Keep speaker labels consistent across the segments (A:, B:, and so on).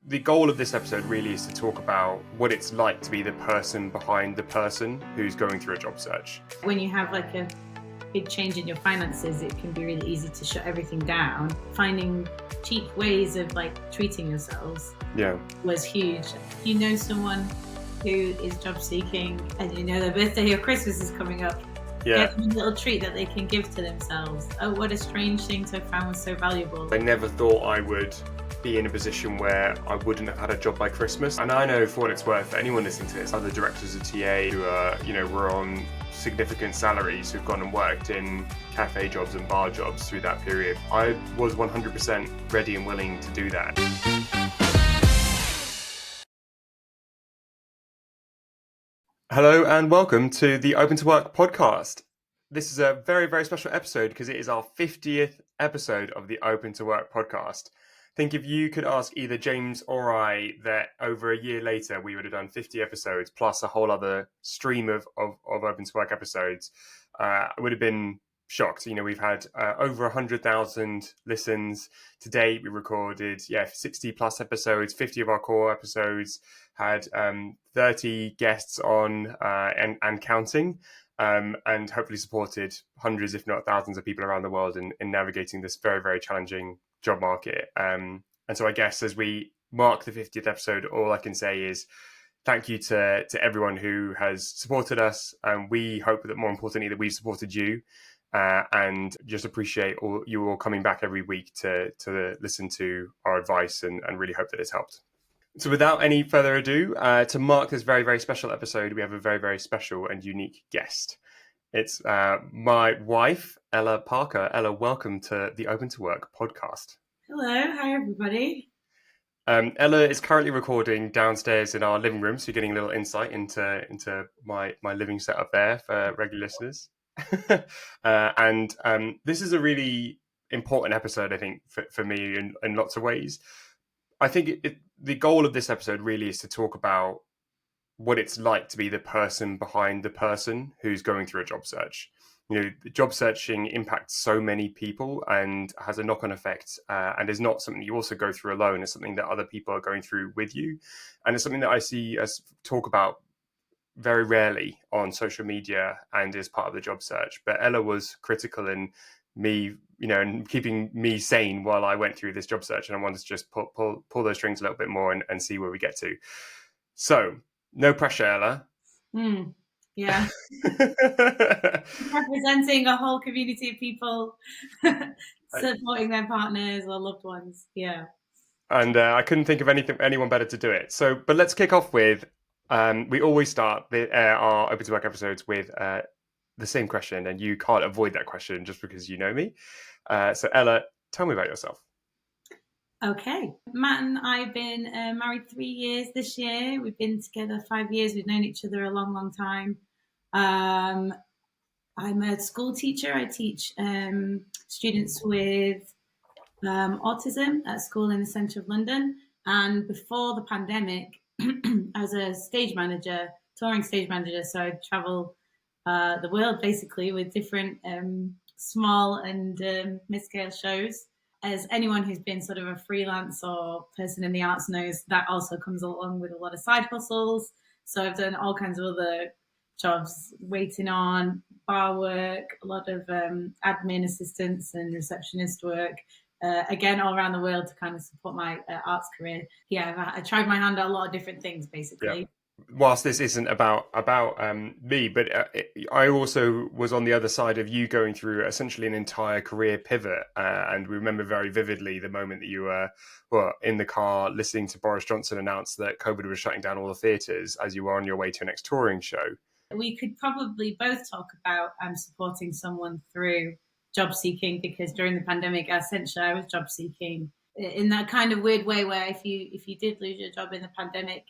A: The goal of this episode really is to talk about what it's like to be the person behind the person who's going through a job search.
B: When you have like a big change in your finances, it can be really easy to shut everything down. Finding cheap ways of like treating yourselves was huge. If you know someone who is job seeking and you know their birthday or Christmas is coming up, get them a little treat that they can give to themselves. Oh, what a strange thing to have found was so valuable.
A: I never thought I would be in a position where I wouldn't have had a job by Christmas. And I know, for what it's worth, for anyone listening to this, other directors of TA who are, were on significant salaries, who've gone and worked in cafe jobs and bar jobs through that period, I was 100% ready and willing to do that. Hello and welcome to the Open to Work podcast. This is a very, very special episode because it is our 50th episode of the Open to Work podcast. I think if you could ask either James or I that over a year later we would have done 50 episodes plus a whole other stream of Open to Work episodes, I would have been shocked. We've had over 100,000 listens to date. We recorded 60 plus episodes, 50 of our core episodes, had 30 guests on and counting, and hopefully supported hundreds, if not thousands of people around the world in navigating this very, very challenging job market. And so I guess as we mark the 50th episode, all I can say is thank you to everyone who has supported us. And we hope that, more importantly, that we've supported you. And just appreciate you all coming back every week to listen to our advice and really hope that it's helped. So without any further ado, to mark this very, very special episode, we have a very, very special and unique guest. It's my wife, Ella Parker. Ella, welcome to the Open to Work podcast.
B: Hello, hi everybody.
A: Ella is currently recording downstairs in our living room, so you're getting a little insight into my living setup there for regular listeners. And this is a really important episode, I think, for me in lots of ways. I think the goal of this episode really is to talk about what it's like to be the person behind the person who's going through a job search. Job searching impacts so many people and has a knock-on effect, and is not something you also go through alone. It's something that other people are going through with you, and it's something that I see us talk about very rarely on social media and is part of the job search. But Ella was critical in me, and keeping me sane while I went through this job search, and I wanted to just pull those strings a little bit more and see where we get to. So, no pressure, Ella.
B: Yeah. Representing a whole community of people supporting their partners or loved ones. Yeah.
A: And I couldn't think of anyone better to do it. So, but let's kick off with, we always start our Open to Work episodes with the same question, and you can't avoid that question just because you know me. So Ella, tell me about yourself.
B: Okay. Matt and I have been married 3 years this year. We've been together 5 years. We've known each other a long, long time. I'm a school teacher. I teach students with autism at a school in the centre of London. And before the pandemic, I was a touring stage manager. So I'd travel the world basically with different small and mid-scale shows. As anyone who's been sort of a freelance or person in the arts knows, that also comes along with a lot of side hustles. So I've done all kinds of other jobs, waiting on, bar work, a lot of admin assistants and receptionist work. Again, all around the world to kind of support my arts career. Yeah, I tried my hand at a lot of different things, basically.
A: Yeah. Whilst this isn't about me, but I also was on the other side of you going through essentially an entire career pivot. And we remember very vividly the moment that you were in the car listening to Boris Johnson announce that COVID was shutting down all the theatres as you were on your way to your next touring show.
B: We could probably both talk about supporting someone through job seeking, because during the pandemic, essentially, I was job seeking in that kind of weird way where if you did lose your job in the pandemic,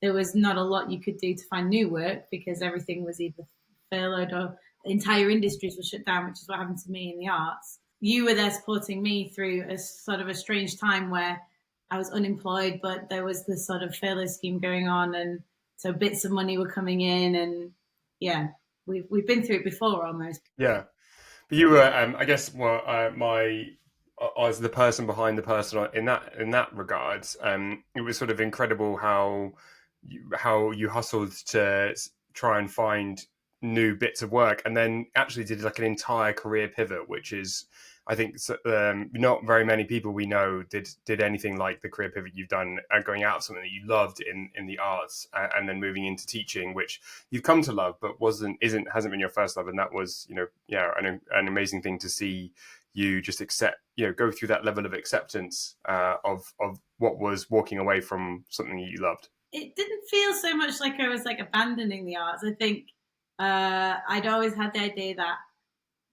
B: there was not a lot you could do to find new work because everything was either furloughed or entire industries were shut down, which is what happened to me in the arts. You were there supporting me through a sort of a strange time where I was unemployed, but there was this sort of furlough scheme going on, and so bits of money were coming in, and yeah, we've been through it before almost.
A: Yeah. But you were, I guess, my as the person behind the person in that regards. It was sort of incredible how you hustled to try and find new bits of work, and then actually did like an entire career pivot, which is, I think, not very many people we know did anything like the career pivot you've done, going out of something that you loved in the arts, and then moving into teaching, which you've come to love, but hasn't been your first love, and that was, yeah, an amazing thing to see you just accept, go through that level of acceptance of what was walking away from something you loved.
B: It didn't feel so much like I was like abandoning the arts. I think I'd always had the idea that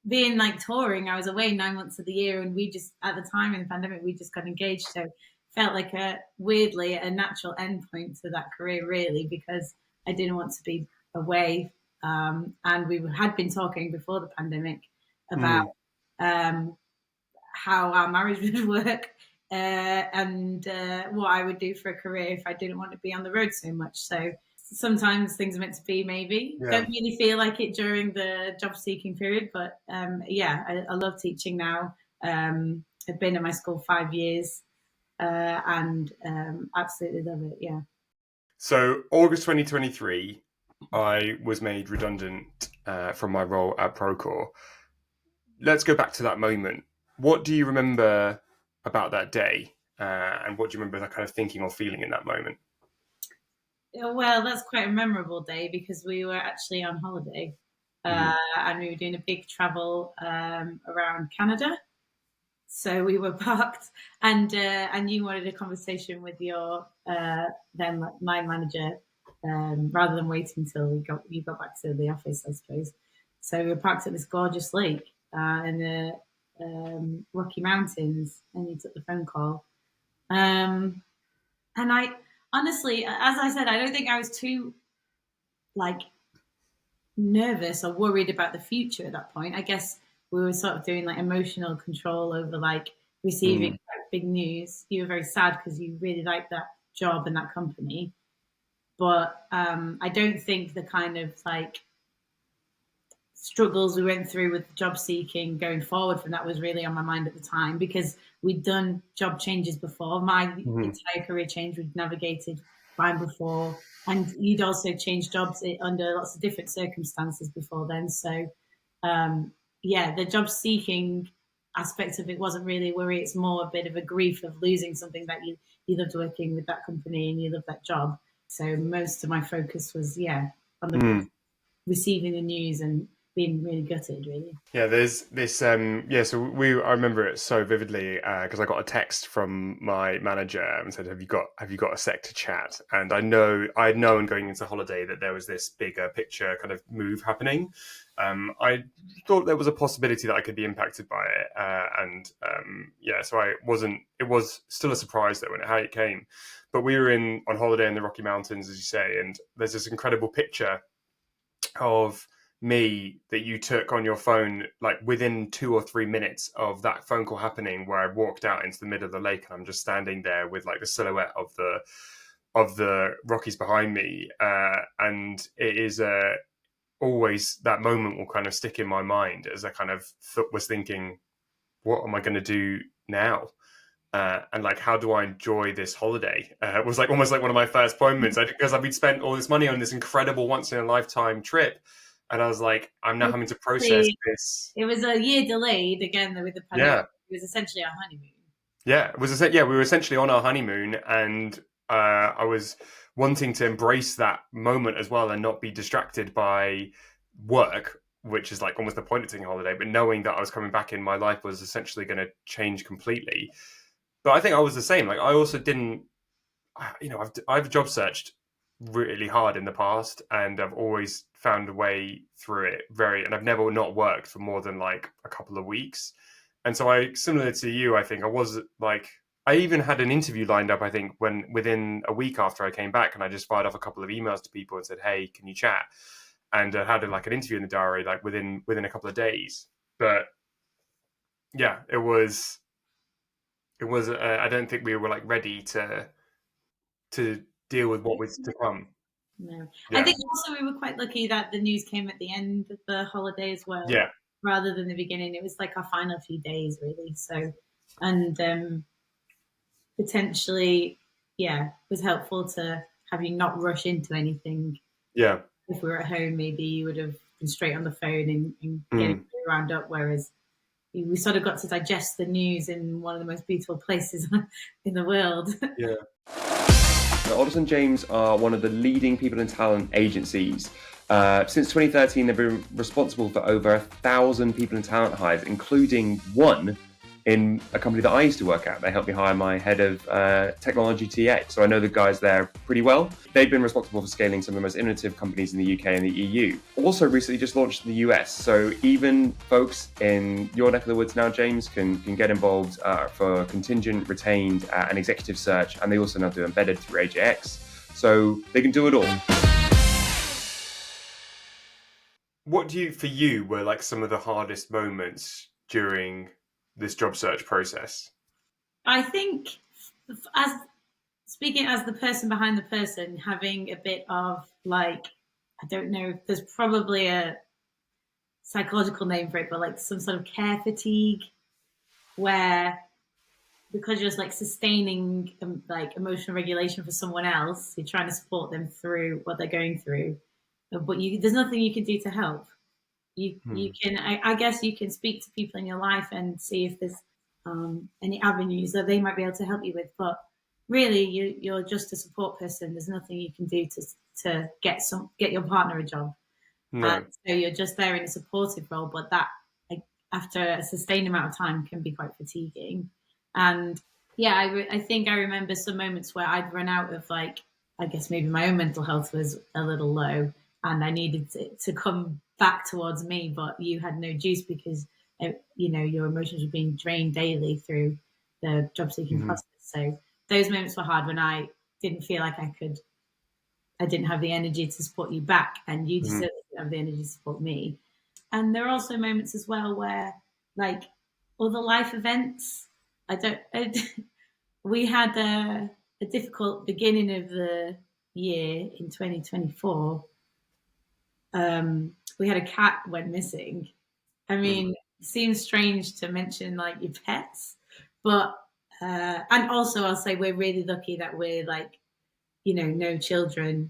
B: being like touring, I was away 9 months of the year, and we just, at the time in the pandemic, we just got engaged. So felt like weirdly a natural endpoint to that career, really, because I didn't want to be away. And we had been talking before the pandemic about how our marriage would work, and what I would do for a career if I didn't want to be on the road so much. So sometimes things are meant to be, maybe.
A: Yeah.
B: Don't really feel like it during the job seeking period, but I love teaching now. I've been at my school 5 years, and absolutely love it. Yeah.
A: So August 2023, I was made redundant from my role at Procore. Let's go back to that moment. What do you remember about that day, and what do you remember that kind of thinking or feeling in that moment?
B: Well, that's quite a memorable day because we were actually on holiday, and we were doing a big travel around Canada. So we were parked, and you wanted a conversation with your then line manager, rather than waiting till you got back to the office, I suppose. So we were parked at this gorgeous lake in the Rocky Mountains, and you took the phone call. And I honestly, as I said, I don't think I was too like nervous or worried about the future at that point. I guess we were sort of doing like emotional control over like receiving like, big news. You were very sad because you really liked that job and that company, but I don't think the kind of like struggles we went through with job seeking going forward from that was really on my mind at the time, because we'd done job changes before. My entire career change, we'd navigated fine before, and you'd also changed jobs under lots of different circumstances before then. So the job seeking aspect of it wasn't really a worry. It's more a bit of a grief of losing something that you loved working with that company and you loved that job. So most of my focus was on the receiving the news and being really gutted, really.
A: Yeah, there's this. So I remember it so vividly because I got a text from my manager and said, "Have you got a sec to chat?" And I'd known going into holiday that there was this bigger picture kind of move happening. I thought there was a possibility that I could be impacted by it, so I wasn't. It was still a surprise though how it came. But we were on holiday in the Rocky Mountains, as you say, and there's this incredible picture of me that you took on your phone, like within 2 or 3 minutes of that phone call happening, where I walked out into the middle of the lake and I'm just standing there with like the silhouette of the Rockies behind me, and it is always that moment will kind of stick in my mind as I kind of was thinking, what am I going to do now? And like, how do I enjoy this holiday? It was like almost like one of my first moments, because I've been spent all this money on this incredible once in a lifetime trip. And I was like, I'm now having to process this.
B: It was a year delayed again with the pandemic. Yeah. It was essentially our honeymoon.
A: Yeah, we were essentially on our honeymoon, and I was wanting to embrace that moment as well and not be distracted by work, which is like almost the point of taking a holiday, but knowing that I was coming back in, my life was essentially going to change completely. But I think I was the same. Like, I also didn't, I've job searched really hard in the past, and I've always found a way through it and I've never not worked for more than like a couple of weeks. And so similar to you, I think I was like, I even had an interview lined up, I think, within a week after I came back, and I just fired off a couple of emails to people and said, "Hey, can you chat?" And I had like an interview in the diary, like within a couple of days. But yeah, it was, I don't think we were like ready to deal with what was to come.
B: No. Yeah. I think also we were quite lucky that the news came at the end of the holiday as well.
A: Yeah.
B: Rather than the beginning. It was like our final few days, really. So and potentially, was helpful to have you not rush into anything.
A: Yeah.
B: If we were at home, maybe you would have been straight on the phone and getting
A: Mm.
B: wound up, whereas we sort of got to digest the news in one of the most beautiful places in the world.
A: Yeah. Alderson James are one of the leading people and talent agencies. Since 2013, they've been responsible for over 1,000 people and talent hires, including one in a company that I used to work at. They helped me hire my head of technology TA. So I know the guys there pretty well. They've been responsible for scaling some of the most innovative companies in the UK and the EU. Also recently just launched in the US. So even folks in your neck of the woods now, James, can get involved for contingent, retained, and executive search. And they also now do embedded through AJX. So they can do it all. What for you were like some of the hardest moments during this job search process?
B: I think, as speaking as the person behind the person, having a bit of like, I don't know, there's probably a psychological name for it, but like some sort of care fatigue, where because you're just like sustaining like emotional regulation for someone else, you're trying to support them through what they're going through, but there's nothing you can do to help. You can, I guess you can speak to people in your life and see if there's any avenues that they might be able to help you with, but really you're just a support person. There's nothing you can do to get your partner a job.
A: No.
B: So you're just there in a supportive role, but that, like, after a sustained amount of time, can be quite fatiguing. And I think I remember some moments where I'd run out of, like, I guess maybe my own mental health was a little low and I needed to come back towards me, but you had no juice because your emotions were being drained daily through the job seeking process. So those moments were hard when I didn't feel like I didn't have the energy to support you back, and you just didn't have the energy to support me. And there are also moments as well where, like, other life events, we had a difficult beginning of the year in 2024. We had a cat went missing. I mean, it seems strange to mention like your pets, but and also I'll say we're really lucky that we're like, no children,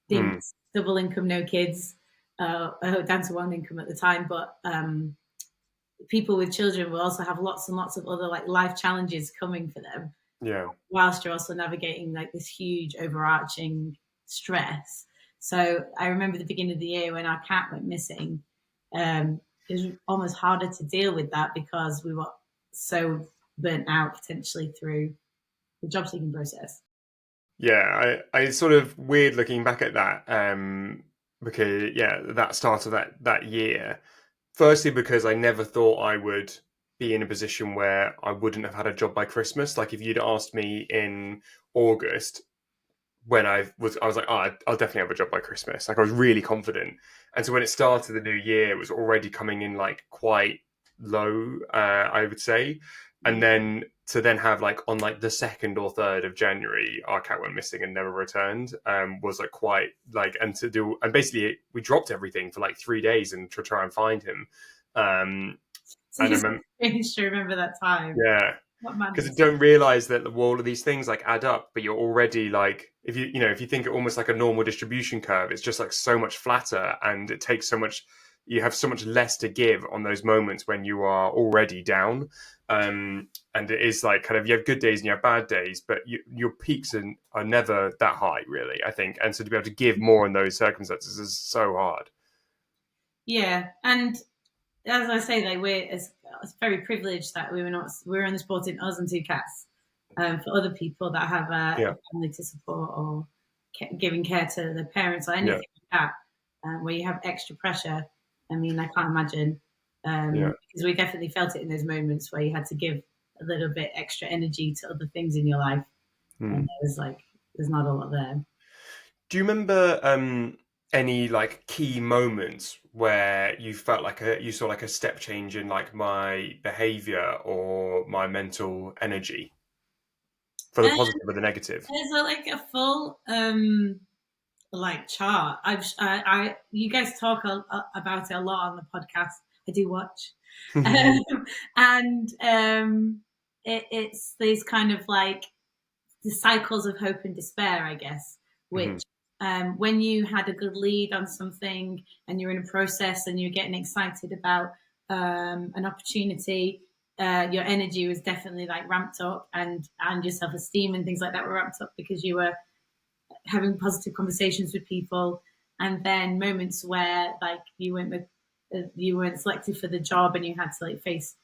B: double income, no kids, down to one income at the time. But people with children will also have lots and lots of other like life challenges coming for them.
A: Yeah.
B: Whilst you're also navigating like this huge overarching stress. So I remember the beginning of the year when our cat went missing. It was almost harder to deal with that because we were so burnt out potentially through the job seeking process.
A: Yeah, I sort of weird looking back at that because that start of that year. Firstly, because I never thought I would be in a position where I wouldn't have had a job by Christmas. Like if you'd asked me in August when I was like, oh, I'll definitely have a job by Christmas. Like I was really confident. And so when it started the new year, it was already coming in like quite low, I would say. And then to then have like on like the 2nd or 3rd of January, our cat went missing and never returned, was like quite like, and basically we dropped everything for like 3 days and to try and find him.
B: So it's strange to remember that time.
A: Yeah. Because you don't realize that all of these things like add up, but you're already like, if you think it almost like a normal distribution curve, it's just like so much flatter, and it takes so much, you have so much less to give on those moments when you are already down. And it is like kind of, you have good days and you have bad days, but your peaks are never that high, really, I think. And so to be able to give more in those circumstances is so hard.
B: Yeah. And as I say, like it's very privileged that we're only supporting us and 2 cats. For other people that have a family to support or giving care to their parents or anything like that, where you have extra pressure. I mean, I can't imagine, because we definitely felt it in those moments where you had to give a little bit extra energy to other things in your life, and there's not a lot there.
A: Do you remember any like key moments where you felt like you saw like a step change in like my behavior or my mental energy, for the positive or the negative?
B: There's like a full like chart. You guys talk about it a lot on the podcast. I do watch, and it's these kind of like the cycles of hope and despair, I guess,
A: Hmm.
B: which when you had a good lead on something and you're in a process and you're getting excited about an opportunity, your energy was definitely like ramped up, and your self-esteem and things like that were ramped up because you were having positive conversations with people. And then moments where like you weren't selected for the job and you had to like face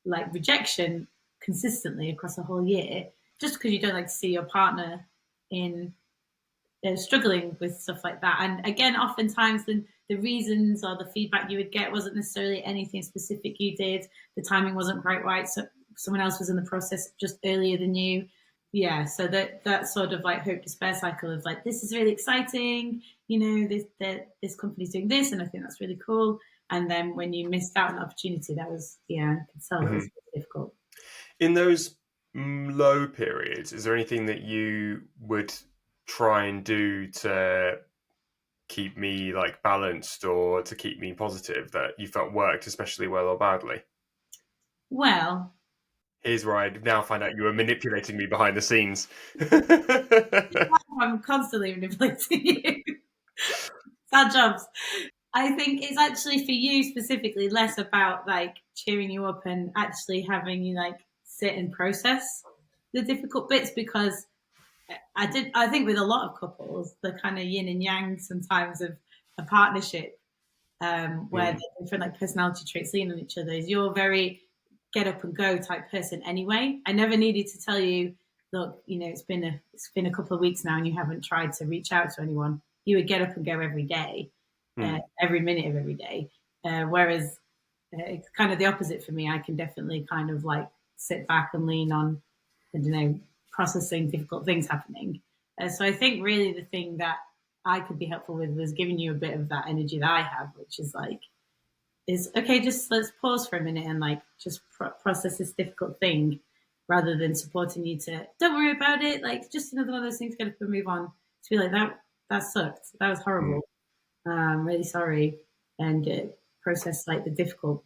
B: like rejection consistently across a whole year, just because you don't like to see your partner in struggling with stuff like that. And again, oftentimes the reasons or the feedback you would get wasn't necessarily anything specific you did. The timing wasn't quite right, so someone else was in the process just earlier than you. Yeah, so that sort of like hope despair cycle of like, this is really exciting, this company's doing this, and I think that's really cool. And then when you missed out on the opportunity, that was, yeah, I could tell that was really difficult.
A: In those low periods, is there anything that you would try and do to keep me like balanced or to keep me positive that you felt worked especially well or badly?
B: Well,
A: Here's where I now find out you were manipulating me behind the scenes.
B: I'm constantly manipulating you. It's our jobs. I think it's actually for you specifically less about like cheering you up and actually having you like sit and process the difficult bits, because I think with a lot of couples, the kind of yin and yang sometimes of a partnership, where the different like personality traits lean on each other, is you're very get up and go type person anyway. I never needed to tell you, look, it's been a couple of weeks now and you haven't tried to reach out to anyone. You would get up and go every day, every minute of every day. Whereas it's kind of the opposite for me. I can definitely kind of like sit back and lean on, I don't know, processing difficult things happening. So I think really the thing that I could be helpful with was giving you a bit of that energy that I have, which is like, is okay, just let's pause for a minute and like just process this difficult thing, rather than supporting you to don't worry about it, like just another one of those things, get up and move on. To be like, that sucked, that was horrible, really sorry, and process like the difficult.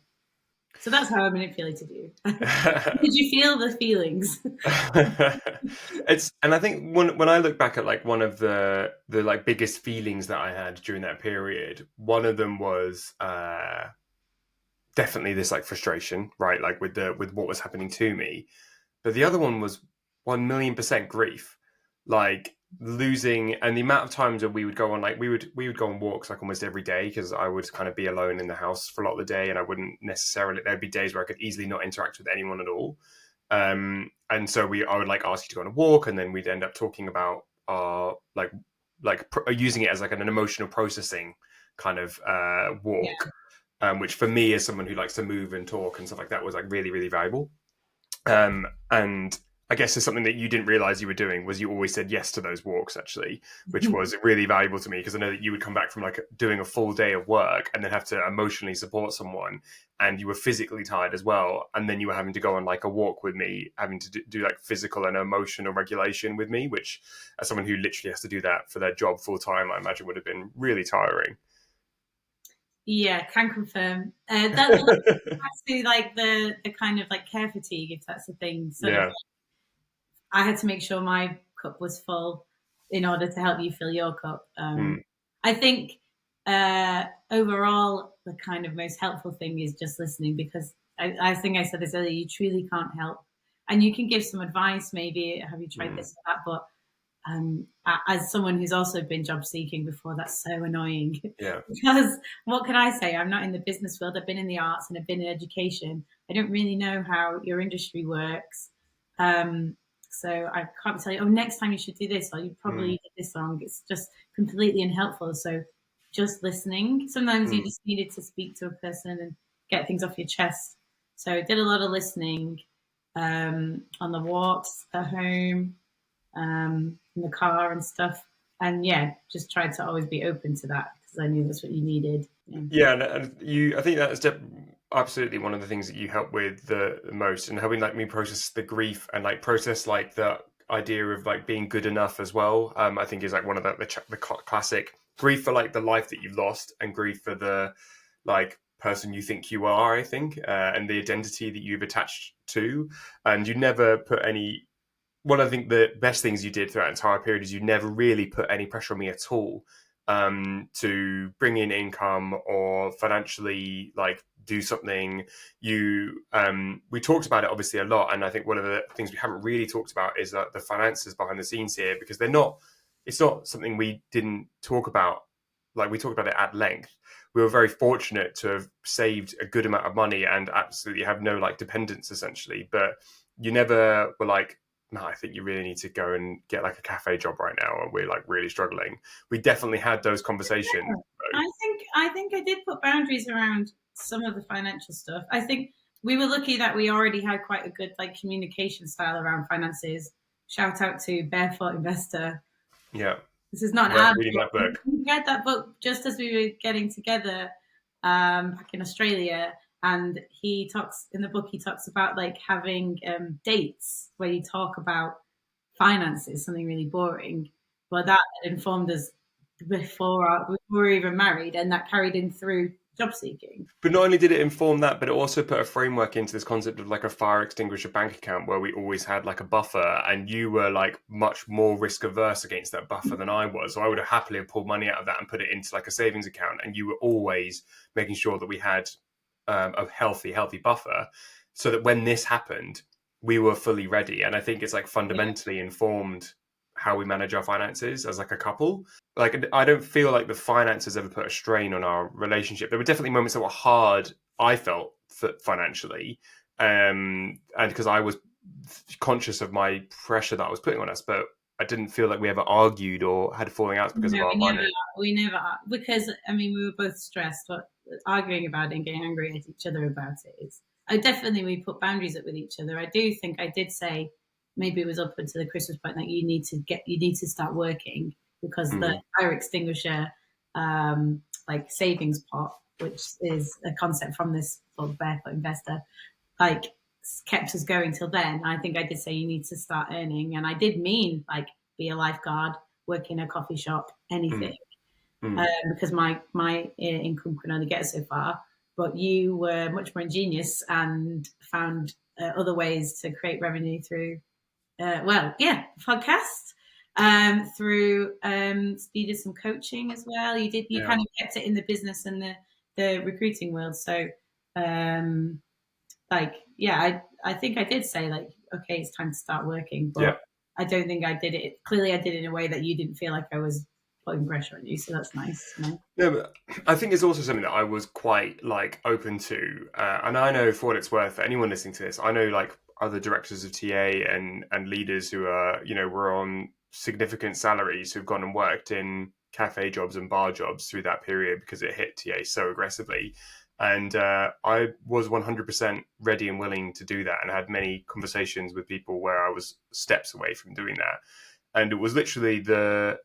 B: So that's how I manipulated you. Did you feel the feelings?
A: And I think when I look back at like one of the like biggest feelings that I had during that period, one of them was definitely this like frustration, right? Like with what was happening to me. But the other one was 1,000,000% grief. Like losing, and the amount of times that we would go on like we would go on walks like almost every day, because I would kind of be alone in the house for a lot of the day, and I wouldn't necessarily, there'd be days where I could easily not interact with anyone at all. And so I would like ask you to go on a walk, and then we'd end up talking about our using it as like an emotional processing kind of walk.
B: Yeah.
A: Which for me, as someone who likes to move and talk and stuff like that, was like really, really valuable. And I guess it's something that you didn't realize you were doing, was you always said yes to those walks, actually, which was really valuable to me, because I know that you would come back from like doing a full day of work and then have to emotionally support someone, and you were physically tired as well, and then you were having to go on like a walk with me, having to do like physical and emotional regulation with me, which, as someone who literally has to do that for their job full time, I imagine would have been really tiring.
B: Yeah, can confirm. That's actually like the kind of like care fatigue, if that's a thing. Sort of,
A: Yeah.
B: I had to make sure my cup was full in order to help you fill your cup. I think overall, the kind of most helpful thing is just listening, because I think I said this earlier, you truly can't help. And you can give some advice, maybe, have you tried this or that? But as someone who's also been job seeking before, that's so annoying.
A: Yeah.
B: Because what can I say? I'm not in the business world. I've been in the arts and I've been in education. I don't really know how your industry works. So I can't tell you, oh, next time you should do this, or you probably did this wrong. It's just completely unhelpful. So just listening. Sometimes you just needed to speak to a person and get things off your chest. So I did a lot of listening on the walks at home, in the car and stuff. And yeah, just tried to always be open to that, because I knew that's what you needed.
A: Yeah, and I think that's absolutely one of the things that you help with the most, and helping like me process the grief and like process like the idea of like being good enough as well. I think is like one of the classic grief for like the life that you've lost, and grief for the like person you think you are, I think, and the identity that you've attached to. And you never put any, one of the best things you did throughout the entire period is you never really put any pressure on me at all, to bring in income or financially like do something. We talked about it obviously a lot, and I think one of the things we haven't really talked about is the finances behind the scenes here, because it's not something we didn't talk about. Like, we talked about it at length. We were very fortunate to have saved a good amount of money and absolutely have no like dependence essentially, but you never were like, no, I think you really need to go and get like a cafe job right now, and we're like really struggling. We definitely had those conversations.
B: I think I did put boundaries around some of the financial stuff. I think we were lucky that we already had quite a good like communication style around finances. Shout out to Barefoot Investor.
A: Yeah,
B: This is not an ad.
A: reading that book.
B: We read that book just as we were getting together back in Australia, and he talks in the book. He talks about like having dates where you talk about finances, something really boring, but that informed us before we were even married, and that carried in through job seeking.
A: But not only did it inform that, but it also put a framework into this concept of like a fire extinguisher bank account where we always had like a buffer, and you were like much more risk averse against that buffer than I was. So I would have happily pulled money out of that and put it into like a savings account, and you were always making sure that we had a healthy buffer, so that when this happened, we were fully ready. And I think it's like fundamentally informed how we manage our finances as like a couple. Like, I don't feel like the finances ever put a strain on our relationship. There were definitely moments that were hard, I felt, financially, and because I was conscious of my pressure that I was putting on us, but I didn't feel like we ever argued or had falling outs because of our money.
B: We never, because I mean, we were both stressed, but arguing about it and getting angry at each other about it is. We put boundaries up with each other. I do think I did say, maybe it was up until the Christmas point, that you need to start working, because the fire extinguisher like savings pot, which is a concept from this book, Barefoot Investor, like kept us going till then. I think I did say you need to start earning, and I did mean like be a lifeguard, work in a coffee shop, anything, because my income could only get us so far. But you were much more ingenious and found other ways to create revenue through podcast, through you did some coaching as well. You kind of kept it in the business and the recruiting world. So I think I did say like, okay, it's time to start working, but I don't think I did it. Clearly I did it in a way that you didn't feel like I was putting pressure on you, so that's nice.
A: No, but I think it's also something that I was quite like open to, and I know, for what it's worth, anyone listening to this, I know like other directors of TA and leaders who are, were on significant salaries, who've gone and worked in cafe jobs and bar jobs through that period because it hit TA so aggressively. And I was 100% ready and willing to do that, and I had many conversations with people where I was steps away from doing that. And it was literally the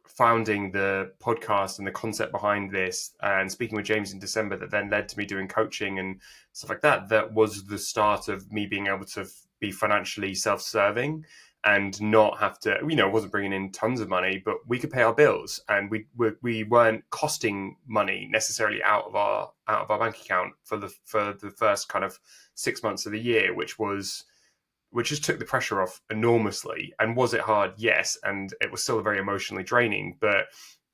A: founding the podcast and the concept behind this and speaking with James in December that then led to me doing coaching and stuff like that. That was the start of me being able to be financially self-serving and not have to, wasn't bringing in tons of money, but we could pay our bills, and we weren't costing money necessarily out of our bank account for the first kind of 6 months of the year, which just took the pressure off enormously. And was it hard? Yes. And it was still very emotionally draining, but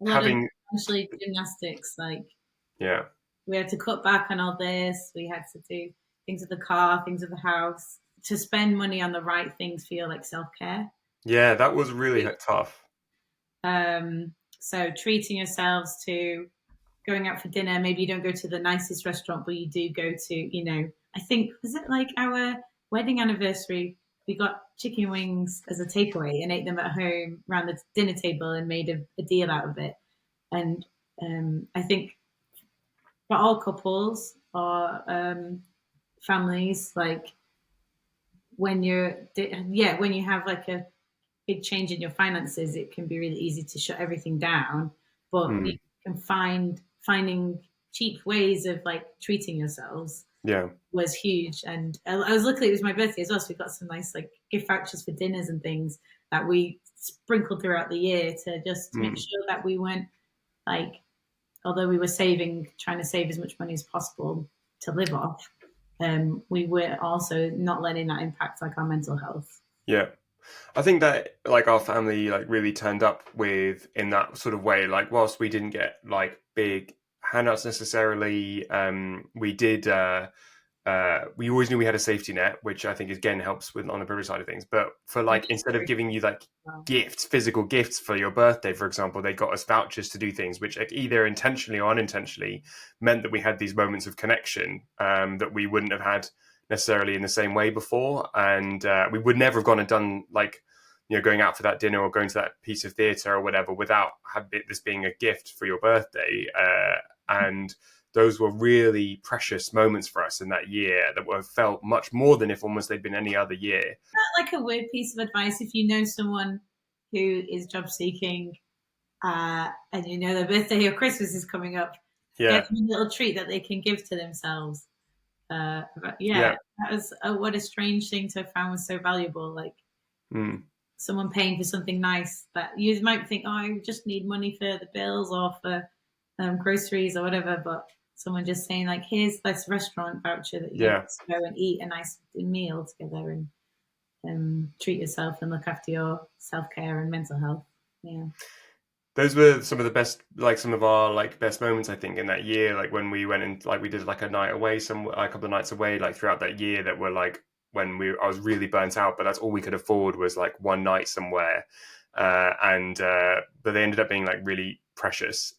A: having
B: essentially gymnastics, like,
A: yeah,
B: we had to cut back on all this. We had to do things with the car, things with the house, to spend money on the right things, feel like self-care.
A: Yeah, that was really tough.
B: So treating yourselves to going out for dinner. Maybe you don't go to the nicest restaurant, but you do go to, I think, was it like our wedding anniversary, we got chicken wings as a takeaway and ate them at home around the dinner table and made a deal out of it. And I think for all couples or families, like when you have like a big change in your finances, it can be really easy to shut everything down. But you can finding cheap ways of like treating yourselves.
A: Yeah,
B: was huge. And I was lucky it was my birthday as well, so we got some nice like gift vouchers for dinners and things that we sprinkled throughout the year to just make sure that we weren't like although we were trying to save as much money as possible to live off, we were also not letting that impact like our mental health.
A: Yeah. I think that like our family like really turned up with in that sort of way. Like whilst we didn't get like big handouts necessarily, we did. We always knew we had a safety net, which I think again helps with on the privilege side of things. But for like instead of giving you like gifts, physical gifts for your birthday, for example, they got us vouchers to do things, which like, either intentionally or unintentionally meant that we had these moments of connection that we wouldn't have had necessarily in the same way before, and we would never have gone and done like going out for that dinner or going to that piece of theatre or whatever without this being a gift for your birthday. And those were really precious moments for us in that year that were felt much more than if almost they'd been any other year.
B: Like a weird piece of advice, if you know someone who is job seeking and their birthday or Christmas is coming up, get them a little treat that they can give to themselves. That was what a strange thing to have found was so valuable. Like someone paying for something nice that you might think, oh, I just need money for the bills or for groceries or whatever, but someone just saying like, here's this restaurant voucher that you can go and eat a nice meal together and treat yourself and look after your self-care and mental health. Yeah.
A: Those were some of the best, like some of our like best moments, I think, in that year. Like when we went and like we did like a night away, a couple of nights away, like throughout that year that were like when I was really burnt out, but that's all we could afford was like one night somewhere. But they ended up being like really precious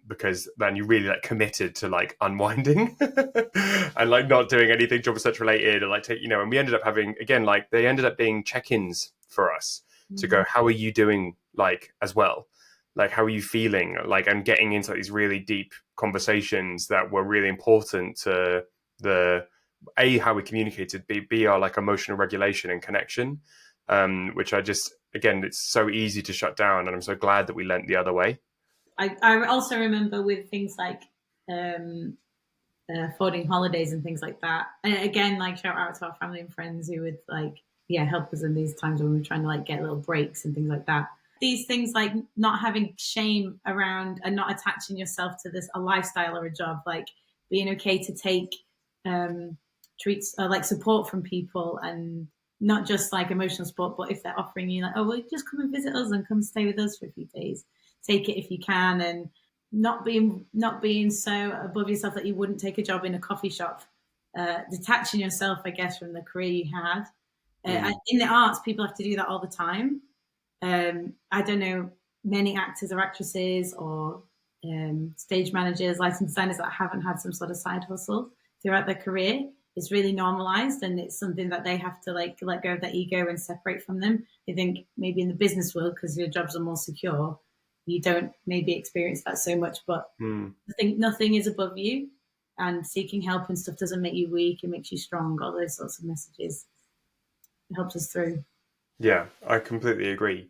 A: because then you really like committed to like unwinding and like not doing anything job research related or like and we ended up having again like they ended up being check-ins for us to go, how are you doing, like as well, like how are you feeling, like, and getting into these really deep conversations that were really important to the how we communicated, b our like emotional regulation and connection, which I just again it's so easy to shut down, and I'm so glad that we leant the other way.
B: I also remember with things like affording holidays and things like that. And again, like shout out to our family and friends who would like, help us in these times when we were trying to like get little breaks and things like that. These things like not having shame around and not attaching yourself to a lifestyle or a job, like being okay to take treats or like support from people, and not just like emotional support, but if they're offering you like, oh, well, just come and visit us and come stay with us for a few days, take it if you can, and not being so above yourself that you wouldn't take a job in a coffee shop, detaching yourself, I guess, from the career you had. In the arts, people have to do that all the time. I don't know many actors or actresses or stage managers, lighting designers that haven't had some sort of side hustle throughout their career. It's really normalized, and it's something that they have to like let go of their ego and separate from them. I think maybe in the business world, because your jobs are more secure, you don't maybe experience that so much, but I think nothing is above you, and seeking help and stuff doesn't make you weak, it makes you strong. All those sorts of messages, it helps us through.
A: Yeah, I completely agree.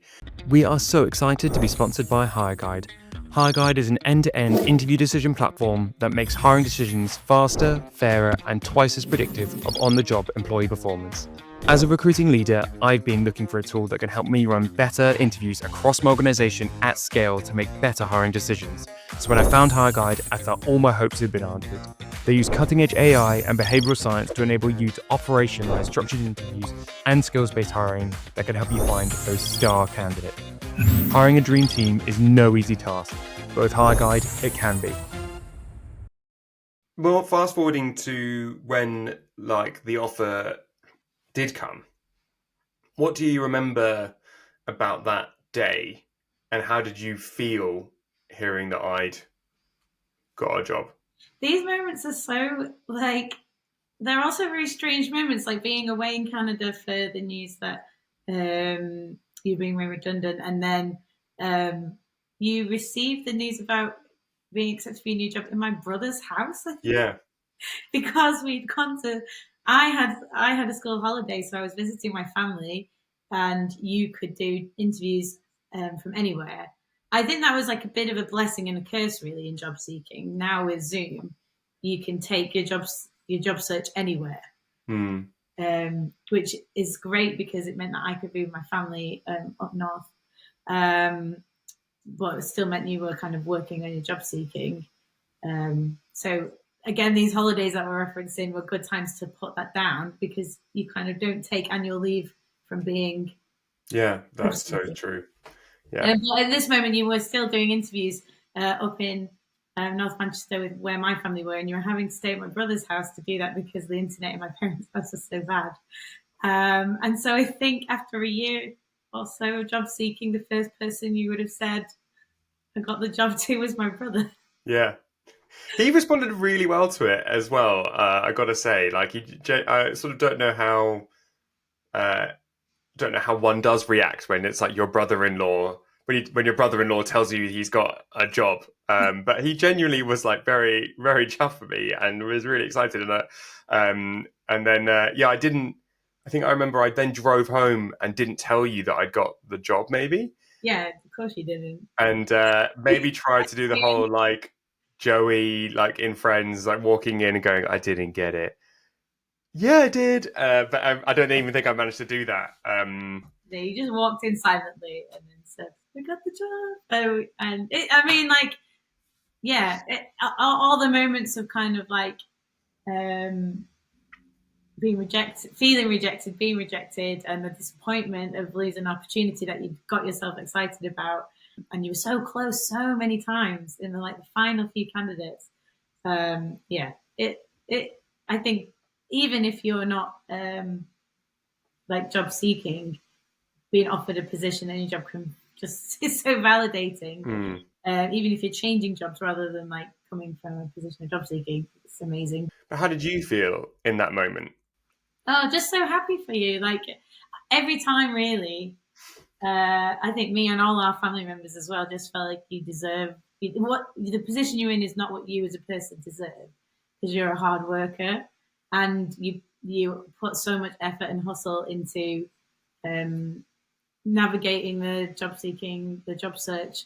C: We are so excited to be sponsored by HireGuide. HireGuide is an end-to-end interview decision platform that makes hiring decisions faster, fairer, and twice as predictive of on-the-job employee performance. As a recruiting leader, I've been looking for a tool that can help me run better interviews across my organisation at scale to make better hiring decisions. So when I found HireGuide, I felt all my hopes had been answered. They use cutting-edge AI and behavioural science to enable you to operationalise structured interviews and skills-based hiring that can help you find those star candidates. Hiring a dream team is no easy task, but with HireGuide, it can be.
A: Well, fast forwarding to when like the offer did come, what do you remember about that day, and how did you feel hearing that I'd got a job?
B: These moments are so like, they're also very strange moments, like being away in Canada for the news that you're being made redundant, and then you received the news about being accepted for your new job in my brother's house.
A: Yeah.
B: Because we'd gone to, I had a school holiday, so I was visiting my family, and you could do interviews from anywhere. I think that was like a bit of a blessing and a curse, really, in job seeking. Now with Zoom, you can take your job search anywhere, which is great because it meant that I could be with my family up north. but it still meant you were kind of working on your job seeking. So again, these holidays that we're referencing were good times to put that down, because you kind of don't take annual leave from being.
A: Yeah, that's so true. Yeah.
B: But at this moment, you were still doing interviews up in North Manchester, with where my family were, and you were having to stay at my brother's house to do that because the internet in my parents' house was so bad. And so I think after a year or so of job seeking, the first person you would have said I got the job to was my brother.
A: Yeah. He responded really well to it as well. I got to say, like, I sort of don't know how one does react when it's like your brother-in-law, when your brother-in-law tells you he's got a job. But he genuinely was like very, very chuffed for me and was really excited. And then I think I remember I then drove home and didn't tell you that I'd got the job, maybe.
B: Yeah, of course you didn't.
A: And maybe tried to do the whole like Joey, like in Friends, like walking in and going, I didn't get it. Yeah, I did. But I don't even think I managed to do that.
B: No, you just walked in silently and then said, I got the job. Oh, and I mean, like, yeah, all the moments of kind of like being rejected, feeling rejected, being rejected, and the disappointment of losing an opportunity that you got yourself excited about, and you were so close so many times in the final few candidates. I think even if you're not job seeking, being offered a position in your job can just is so validating. Even if you're changing jobs rather than like coming from a position of job seeking, it's amazing.
A: But how did you feel in that moment?
B: Oh, just so happy for you. Like every time, really. I think me and all our family members as well just felt like you deserve what the position you're in is not what you as a person deserve, because you're a hard worker and you put so much effort and hustle into navigating the job seeking, the job search,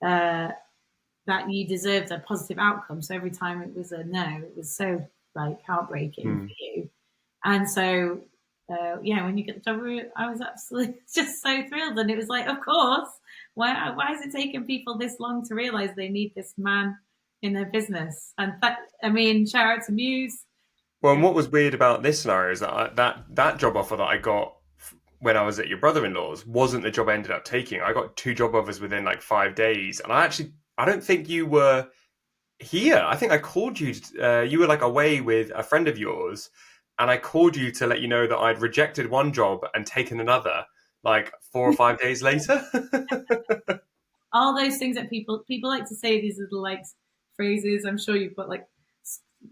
B: that you deserved a positive outcome. So every time it was a no, it was so like heartbreaking for you. And so when you get the job, I was absolutely just so thrilled. And it was like, of course, why is it taking people this long to realize they need this man in their business? And shout out to Muse.
A: Well, and what was weird about this scenario is that that job offer that I got when I was at your brother-in-law's wasn't the job I ended up taking. I got 2 job offers within like 5 days. And I don't think you were here. I think I called you. You were like away with a friend of yours. And I called you to let you know that I'd rejected one job and taken another like 4 or 5 days later.
B: All those things that people like to say, these little like phrases. I'm sure you've got like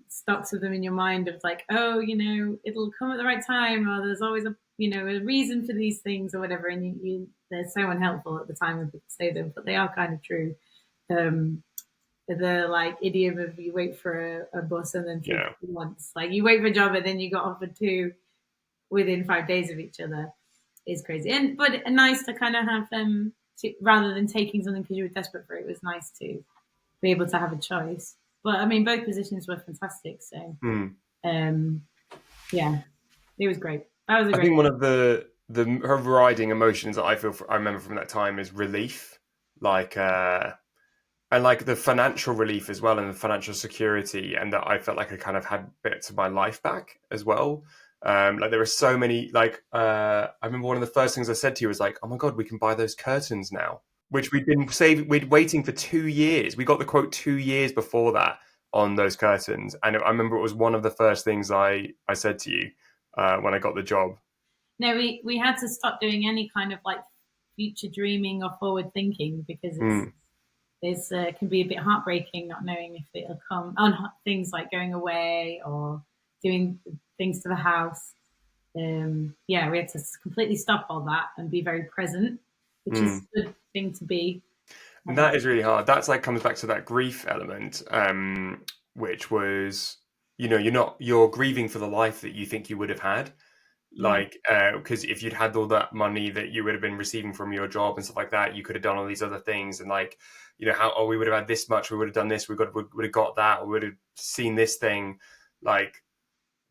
B: stocks of them in your mind of like, oh, it'll come at the right time, or there's always a reason for these things or whatever. And they're so unhelpful at the time when people say them, but they are kind of true. The like idiom of you wait for a bus and then once, like you wait for a job and then you got offered 2 within 5 days of each other is crazy. But nice to kind of have them rather than taking something because you were desperate for it. It was nice to be able to have a choice. But I mean, both positions were fantastic. So it was great. That was
A: I think one of the overriding emotions that I remember from that time is relief, and like the financial relief as well, and the financial security, and that I felt like I kind of had bits of my life back as well. Like there were so many, like I remember one of the first things I said to you was like, oh my God, we can buy those curtains now, which we'd waiting for 2 years. We got the quote 2 years before that on those curtains. And I remember it was one of the first things I said to you when I got the job.
B: No, we had to stop doing any kind of like future dreaming or forward thinking, because it's can be a bit heartbreaking not knowing if it'll come on things like going away or doing things to the house. We had to completely stop all that and be very present, which is a good thing to be.
A: And that is really hard. That's like comes back to that grief element, which was, you're grieving for the life that you think you would have had. Like, because if you'd had all that money that you would have been receiving from your job and stuff like that, you could have done all these other things. And like, we would have had this much, we would have done this, we would have got that, or we would have seen this thing. Like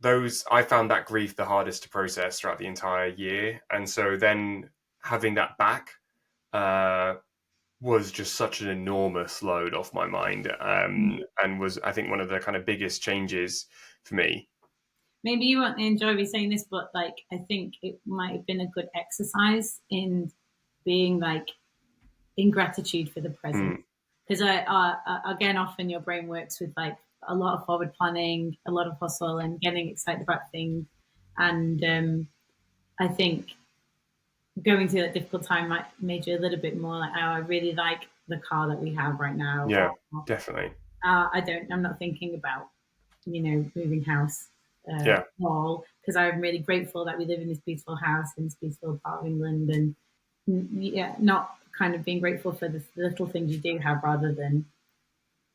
A: I found that grief the hardest to process throughout the entire year. And so then having that back was just such an enormous load off my mind, and was, I think, one of the kind of biggest changes for me.
B: Maybe you won't enjoy me saying this, but like I think it might have been a good exercise in being like in gratitude for the present.
A: Mm.
B: Because again, often your brain works with like a lot of forward planning, a lot of hustle, and getting excited about things. And I think going through that difficult time might made you a little bit more like, oh, I really like the car that we have right now.
A: Yeah,
B: Or,
A: definitely.
B: I'm not thinking about, moving house
A: Yeah.
B: all, because I'm really grateful that we live in this beautiful house in this beautiful part of England, and not kind of being grateful for the little things you do have rather than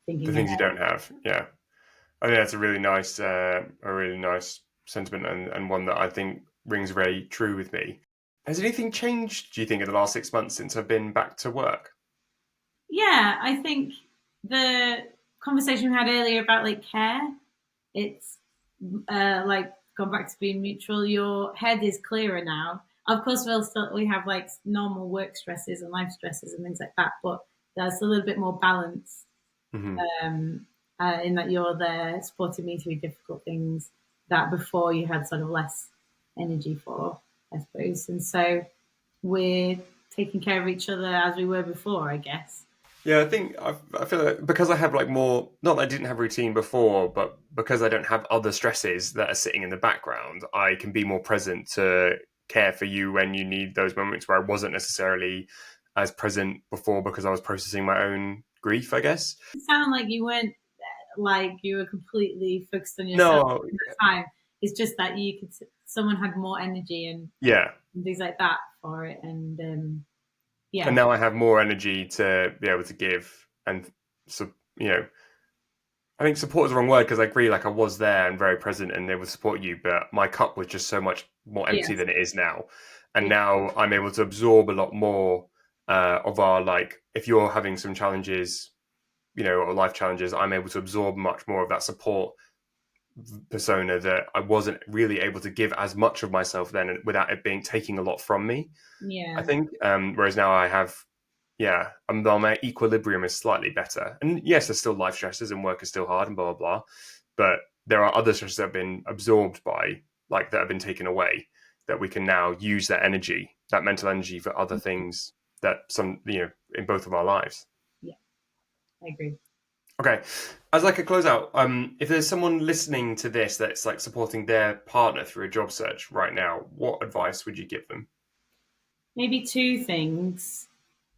B: thinking
A: The things you
B: ahead.
A: don't have. Yeah. I think that's a really nice sentiment, and one that I think rings very true with me. Has anything changed, do you think, in the last 6 months since I've been back to work?
B: Yeah, I think the conversation we had earlier about like care, it's like gone back to being mutual. Your head is clearer now. Of course, we have like normal work stresses and life stresses and things like that, but there's a little bit more balance,
A: Hmm.
B: in that you're there supporting me through difficult things that before you had sort of less energy for, I suppose. And so we're taking care of each other as we were before, I guess.
A: Yeah, I think I feel like because I have like more, not that I didn't have routine before, but because I don't have other stresses that are sitting in the background, I can be more present to care for you when you need those moments where I wasn't necessarily as present before because I was processing my own grief, I guess.
B: It sounded like you weren't like you were completely focused on yourself
A: No,
B: at the time. It's just that you could, someone had more energy
A: yeah.
B: and things like that for it, and
A: And
B: yeah,
A: now I have more energy to be able to give. And so, I think support is the wrong word because I agree, like I was there and very present and able to support you, but my cup was just so much more empty
B: yes,
A: than it is now. And now I'm able to absorb a lot more of our, like, if you're having some challenges, or life challenges, I'm able to absorb much more of that support persona that I wasn't really able to give as much of myself then without it being taking a lot from me, I
B: yeah,
A: think. Whereas now I have, yeah, my equilibrium is slightly better. And yes, there's still life stresses and work is still hard and blah, blah, blah. But there are other stresses that have been absorbed by, like, that have been taken away, that we can now use that energy, that mental energy for other things that in both of our lives.
B: yeah, I agree.
A: Okay. As like a closeout, if there's someone listening to this that's like supporting their partner through a job search right now, what advice would you give them?
B: Maybe two things.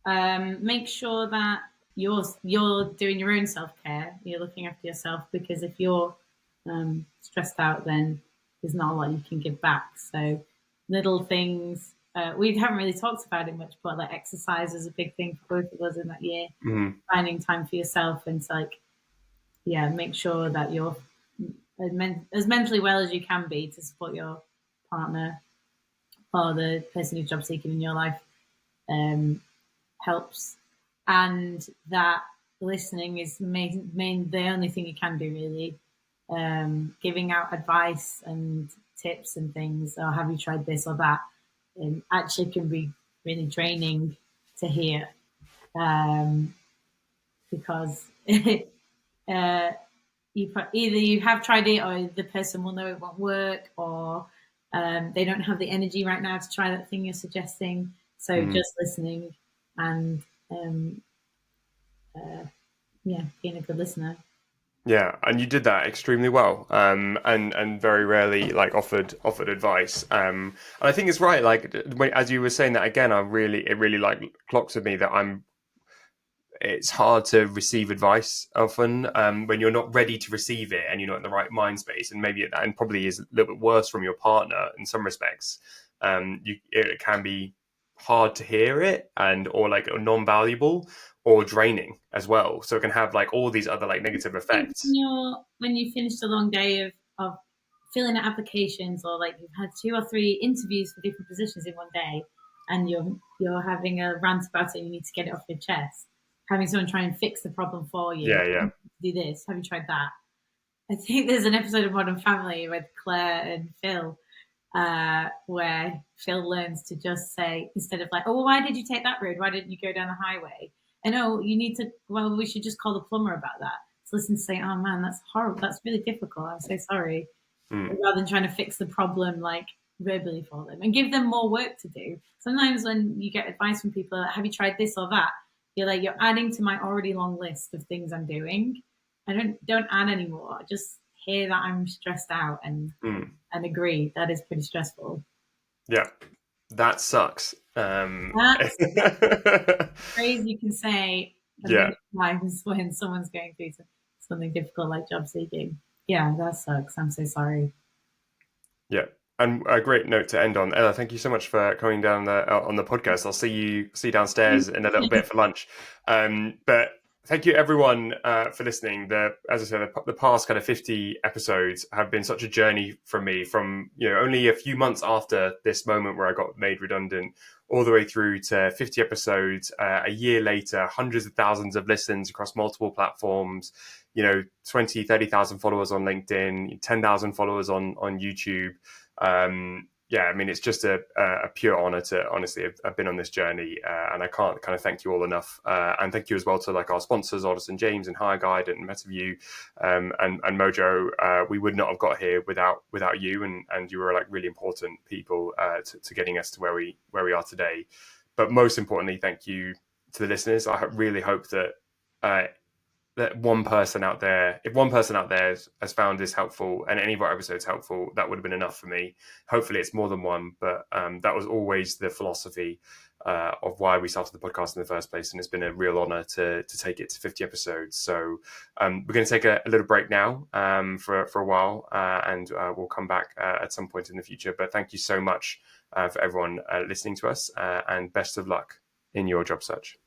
B: Make sure that you're doing your own self care. You're looking after yourself, because if you're stressed out, then there's not a lot you can give back. So little things. We haven't really talked about it much, but like exercise is a big thing for both of us in that year.
A: Mm-hmm.
B: Finding time for yourself, and to like, yeah, make sure that you're as mentally well as you can be to support your partner or the person who's job seeking in your life. Um, Helps, and that listening is the only thing you can do really. Giving out advice and tips and things, or have you tried this or that, actually can be really draining to hear, because uh, either you have tried it, or the person will know it won't work, or they don't have the energy right now to try that thing you're suggesting. So
A: Mm-hmm.
B: just listening and um, yeah, being a good listener.
A: Yeah, and you did that extremely well, and very rarely like offered advice. And I think it's right. Like as you were saying that again, it really like clocks with me that it's hard to receive advice often when you're not ready to receive it and you're not in the right mind space, and and probably is a little bit worse from your partner in some respects. It can be hard to hear it or like non-valuable or draining as well, so it can have like all these other like negative
B: I think
A: effects.
B: when you finished a long day of filling out applications, or like you've had 2 or 3 interviews for different positions in one day, and you're having a rant about it and you need to get it off your chest, having someone try and fix the problem for you,
A: Yeah, yeah.
B: do this, have you tried that? I think there's an episode of Modern Family with Claire and Phil, where Phil learns to just say, instead of like, oh, well, why did you take that road? Why didn't you go down the highway? I know you need to, well, we should just call the plumber about that. To listen to say, oh man, that's horrible. That's really difficult. I'm so sorry. Rather than trying to fix the problem like verbally for them and give them more work to do. Sometimes when you get advice from people, have you tried this or that? You're like, you're adding to my already long list of things I'm doing. I don't add anymore. Just hear that I'm stressed out and agree that is pretty stressful.
A: Yeah, that sucks.
B: That's phrase you can say times when someone's going through something difficult like job seeking. Yeah, that sucks. I'm so sorry.
A: Yeah, and a great note to end on. Ella, thank you so much for coming down on the podcast. I'll see you downstairs in a little bit for lunch. But thank you everyone for listening. As I said, the past kind of 50 episodes have been such a journey for me, from only a few months after this moment where I got made redundant, all the way through to 50 episodes a year later, hundreds of thousands of listens across multiple platforms, 20, 30,000 followers on LinkedIn, 10,000 followers on YouTube. Yeah, I mean, it's just a pure honor to honestly have been on this journey, and I can't kind of thank you all enough. And thank you as well to like our sponsors, Otis and James and HireGuide and MetaView, and Mojo. We would not have got here without you, and you were like really important people to getting us to where we are today. But most importantly, thank you to the listeners. I really hope that that one person out there, if one person out there has found this helpful and any of our episodes helpful, that would have been enough for me. Hopefully it's more than one, but that was always the philosophy of why we started the podcast in the first place. And it's been a real honor to take it to 50 episodes. So we're going to take a little break now for a while, and we'll come back at some point in the future. But thank you so much for everyone listening to us, and best of luck in your job search.